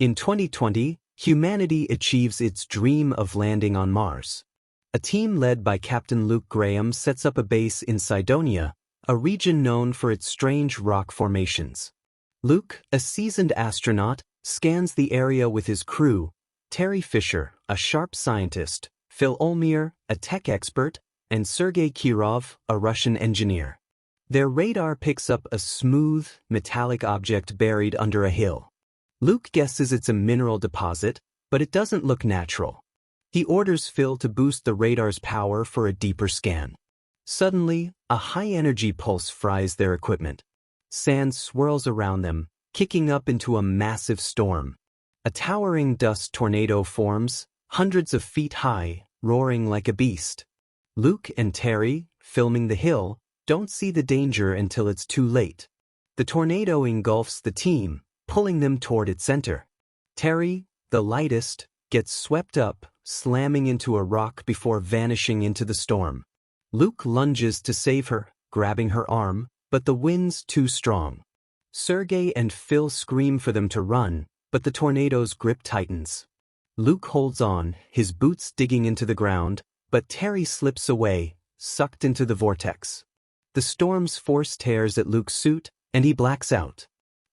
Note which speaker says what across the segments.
Speaker 1: In 2020, humanity achieves its dream of landing on Mars. A team led by Captain Luke Graham sets up a base in Cydonia, a region known for its strange rock formations. Luke, a seasoned astronaut, scans the area with his crew, Terry Fisher, a sharp scientist, Phil Olmier, a tech expert, and Sergei Kirov, a Russian engineer. Their radar picks up a smooth, metallic object buried under a hill. Luke guesses it's a mineral deposit, but it doesn't look natural. He orders Phil to boost the radar's power for a deeper scan. Suddenly, a high-energy pulse fries their equipment. Sand swirls around them, kicking up into a massive storm. A towering dust tornado forms, hundreds of feet high, roaring like a beast. Luke and Terry, filming the hill, don't see the danger until it's too late. The tornado engulfs the team, pulling them toward its center. Terry, the lightest, gets swept up, slamming into a rock before vanishing into the storm. Luke lunges to save her, grabbing her arm, but the wind's too strong. Sergei and Phil scream for them to run, but the tornado's grip tightens. Luke holds on, his boots digging into the ground, but Terry slips away, sucked into the vortex. The storm's force tears at Luke's suit, and he blacks out.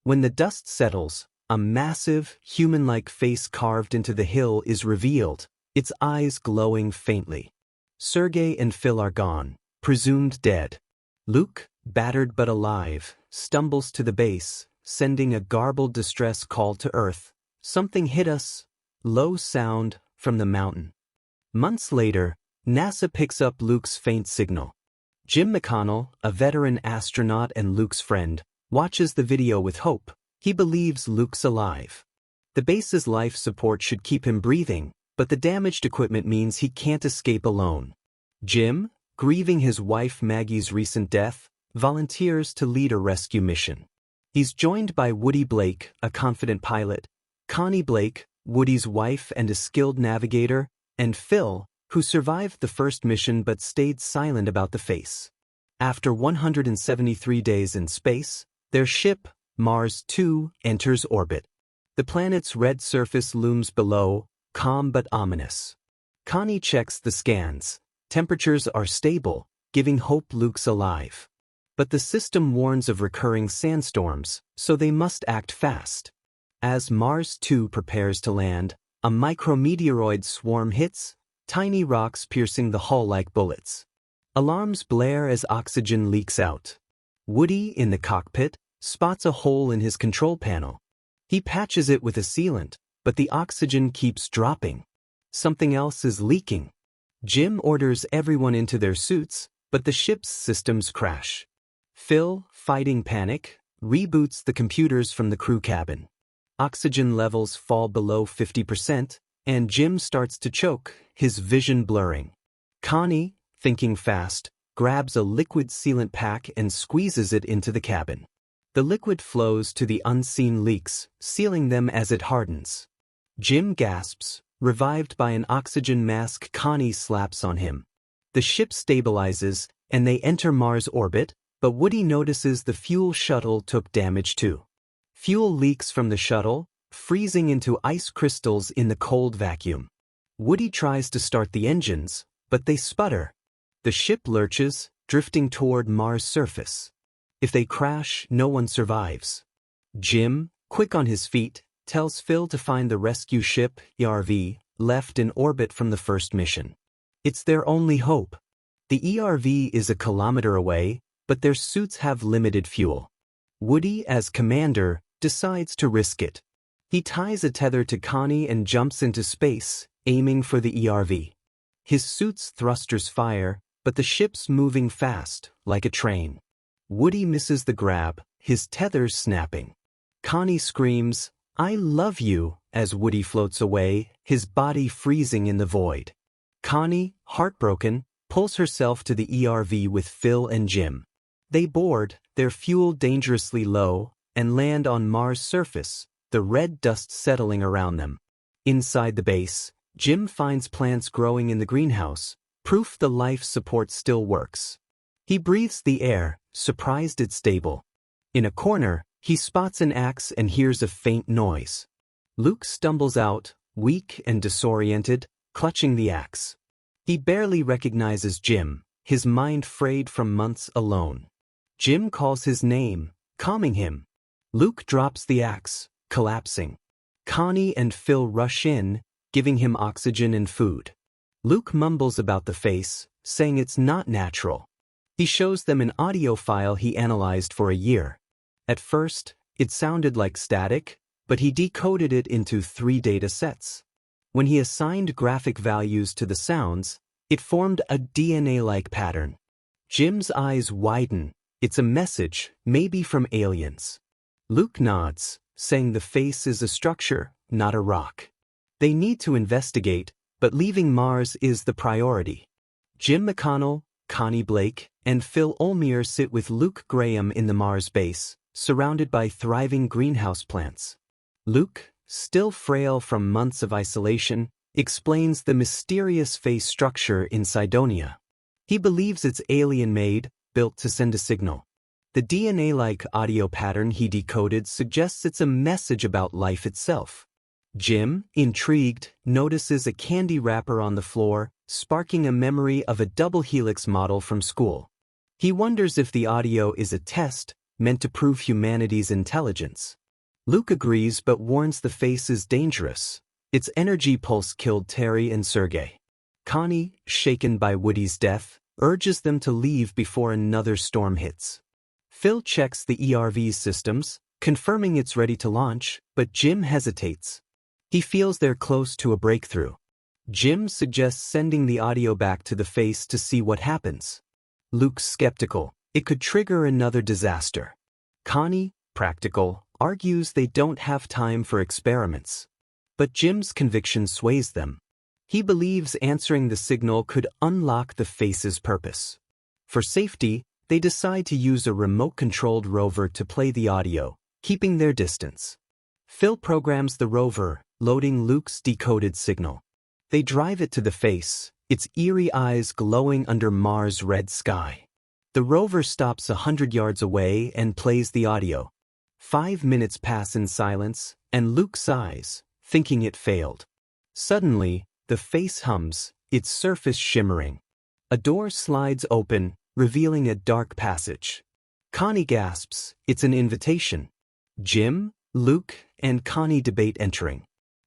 Speaker 1: When the dust settles, a massive, human-like face carved into the hill is revealed, its eyes glowing faintly. Sergei and Phil are gone, presumed dead. Luke, battered but alive, stumbles to the base, sending a garbled distress call to Earth. "Something hit us." Low sound from the mountain. Months later, NASA picks up Luke's faint signal. Jim McConnell, a veteran astronaut and Luke's friend, watches the video with hope. He believes Luke's alive. The base's life support should keep him breathing, but the damaged equipment means he can't escape alone. Jim, grieving his wife Maggie's recent death, volunteers to lead a rescue mission. He's joined by Woody Blake, a confident pilot, Connie Blake, Woody's wife and a skilled navigator, and Phil, who survived the first mission but stayed silent about the face. After 173 days in space, their ship, Mars 2, enters orbit. The planet's red surface looms below, calm but ominous. Connie checks the scans. Temperatures are stable, giving hope Luke's alive. But the system warns of recurring sandstorms, so they must act fast. As Mars 2 prepares to land, a micrometeoroid swarm hits, tiny rocks piercing the hull like bullets. Alarms blare as oxygen leaks out. Woody, in the cockpit, spots a hole in his control panel. He patches it with a sealant, but the oxygen keeps dropping. Something else is leaking. Jim orders everyone into their suits, but the ship's systems crash. Phil, fighting panic, reboots the computers from the crew cabin. Oxygen levels fall below 50%, and Jim starts to choke, his vision blurring. Connie, thinking fast, grabs a liquid sealant pack and squeezes it into the cabin. The liquid flows to the unseen leaks, sealing them as it hardens. Jim gasps, revived by an oxygen mask Connie slaps on him. The ship stabilizes, and they enter Mars orbit, but Woody notices the fuel shuttle took damage too. Fuel leaks from the shuttle, freezing into ice crystals in the cold vacuum. Woody tries to start the engines, but they sputter. The ship lurches, drifting toward Mars' surface. If they crash, no one survives. Jim, quick on his feet, tells Phil to find the rescue ship, ERV, left in orbit from the first mission. It's their only hope. The ERV is a kilometer away, but their suits have limited fuel. Woody, as commander, decides to risk it. He ties a tether to Connie and jumps into space, aiming for the ERV. His suit's thrusters fire, but the ship's moving fast, like a train. Woody misses the grab, his tethers snapping. Connie screams, "I love you," as Woody floats away, his body freezing in the void. Connie, heartbroken, pulls herself to the ERV with Phil and Jim. They board, their fuel dangerously low, and land on Mars' surface, the red dust settling around them. Inside the base, Jim finds plants growing in the greenhouse, proof the life support still works. He breathes the air, surprised it's stable. In a corner, he spots an axe and hears a faint noise. Luke stumbles out, weak and disoriented, clutching the axe. He barely recognizes Jim, his mind frayed from months alone. Jim calls his name, calming him. Luke drops the axe, collapsing. Connie and Phil rush in, giving him oxygen and food. Luke mumbles about the face, saying it's not natural. He shows them an audio file he analyzed for a year. At first, it sounded like static, but he decoded it into 3 data sets. When he assigned graphic values to the sounds, it formed a DNA-like pattern. Jim's eyes widen. It's a message, maybe from aliens. Luke nods, saying the face is a structure, not a rock. They need to investigate, but leaving Mars is the priority. Jim McConnell, Connie Blake, and Phil Olmier sit with Luke Graham in the Mars base, surrounded by thriving greenhouse plants. Luke, still frail from months of isolation, explains the mysterious face structure in Cydonia. He believes it's alien-made, built to send a signal. The DNA-like audio pattern he decoded suggests it's a message about life itself. Jim, intrigued, notices a candy wrapper on the floor, sparking a memory of a double helix model from school. He wonders if the audio is a test, meant to prove humanity's intelligence. Luke agrees but warns the face is dangerous. Its energy pulse killed Terry and Sergei. Connie, shaken by Woody's death, urges them to leave before another storm hits. Phil checks the ERV's systems, confirming it's ready to launch, but Jim hesitates. He feels they're close to a breakthrough. Jim suggests sending the audio back to the face to see what happens. Luke's skeptical. It could trigger another disaster. Connie, practical, argues they don't have time for experiments. But Jim's conviction sways them. He believes answering the signal could unlock the face's purpose. For safety, they decide to use a remote-controlled rover to play the audio, keeping their distance. Phil programs the rover, loading Luke's decoded signal. They drive it to the face, its eerie eyes glowing under Mars' red sky. The rover stops 100 yards away and plays the audio. 5 minutes pass in silence, and Luke sighs, thinking it failed. Suddenly, the face hums, its surface shimmering. A door slides open, revealing a dark passage. Connie gasps, it's an invitation. Jim, Luke, and Connie debate entering.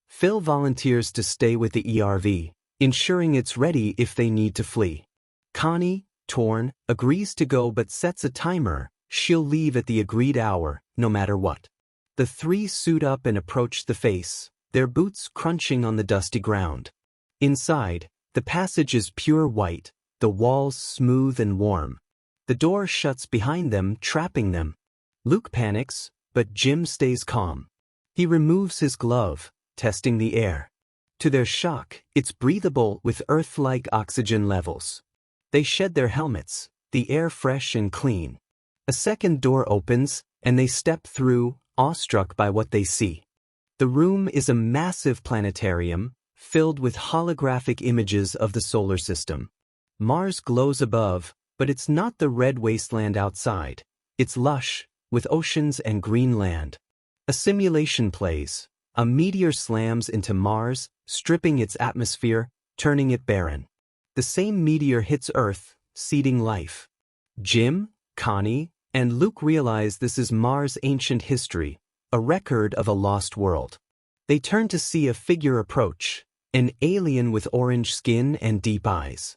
Speaker 1: Phil volunteers to stay with the ERV, ensuring it's ready if they need to flee. Connie, torn, agrees to go but sets a timer. She'll leave at the agreed hour, no matter what. The 3 suit up and approach the face, their boots crunching on the dusty ground. Inside, the passage is pure white, the walls smooth and warm. The door shuts behind them, trapping them. Luke panics, but Jim stays calm. He removes his glove, testing the air. To their shock, it's breathable with Earth-like oxygen levels. They shed their helmets, the air fresh and clean. A second door opens, and they step through, awestruck by what they see. The room is a massive planetarium, filled with holographic images of the solar system. Mars glows above, but it's not the red wasteland outside. It's lush, with oceans and green land. A simulation plays. A meteor slams into Mars, stripping its atmosphere, turning it barren. The same meteor hits Earth, seeding life. Jim, Connie, and Luke realize this is Mars' ancient history, a record of a lost world. They turn to see a figure approach, an alien with orange skin and deep eyes.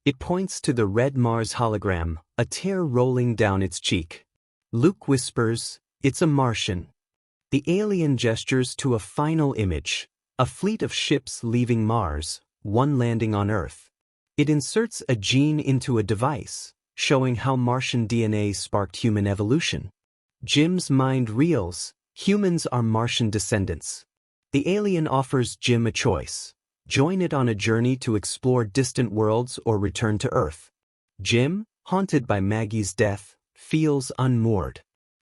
Speaker 1: It points to the red Mars hologram, a tear rolling down its cheek. Luke whispers, "It's a Martian." The alien gestures to a final image, a fleet of ships leaving Mars, one landing on Earth. It inserts a gene into a device, showing how Martian DNA sparked human evolution. Jim's mind reels. Humans are Martian descendants. The alien offers Jim a choice. Join it on a journey to explore distant worlds or return to Earth. Jim, haunted by Maggie's death, feels unmoored.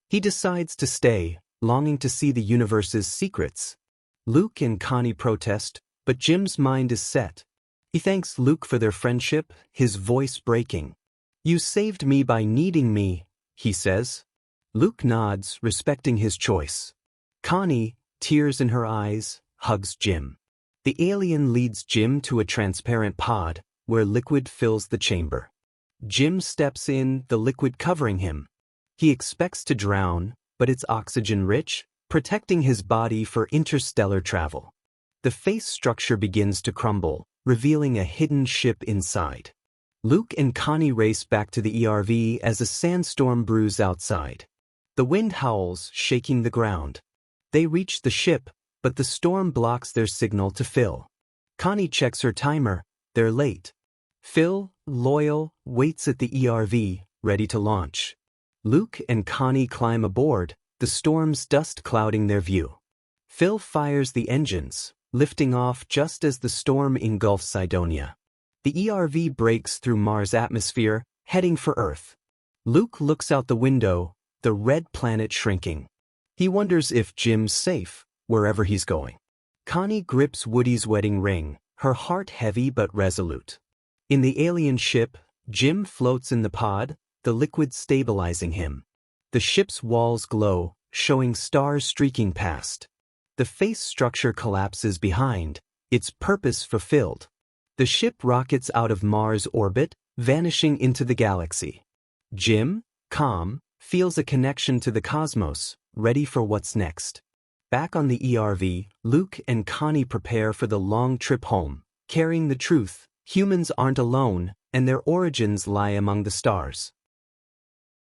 Speaker 1: He decides to stay, longing to see the universe's secrets. Luke and Connie protest, but Jim's mind is set. He thanks Luke for their friendship, his voice breaking. "You saved me by needing me," he says. Luke nods, respecting his choice. Connie, tears in her eyes, hugs Jim. The alien leads Jim to a transparent pod, where liquid fills the chamber. Jim steps in, the liquid covering him. He expects to drown, but it's oxygen-rich, protecting his body for interstellar travel. The face structure begins to crumble, revealing a hidden ship inside. Luke and Connie race back to the ERV as a sandstorm brews outside. The wind howls, shaking the ground. They reach the ship, but the storm blocks their signal to Phil. Connie checks her timer, they're late. Phil, loyal, waits at the ERV, ready to launch. Luke and Connie climb aboard, the storm's dust clouding their view. Phil fires the engines, lifting off just as the storm engulfs Cydonia. The ERV breaks through Mars' atmosphere, heading for Earth. Luke looks out the window, the red planet shrinking. He wonders if Jim's safe, wherever he's going. Connie grips Woody's wedding ring, her heart heavy but resolute. In the alien ship, Jim floats in the pod, the liquid stabilizing him. The ship's walls glow, showing stars streaking past. The face structure collapses behind, its purpose fulfilled. The ship rockets out of Mars' orbit, vanishing into the galaxy. Jim, calm, feels a connection to the cosmos, ready for what's next. Back on the ERV, Luke and Connie prepare for the long trip home, carrying the truth: humans aren't alone, and their origins lie among the stars.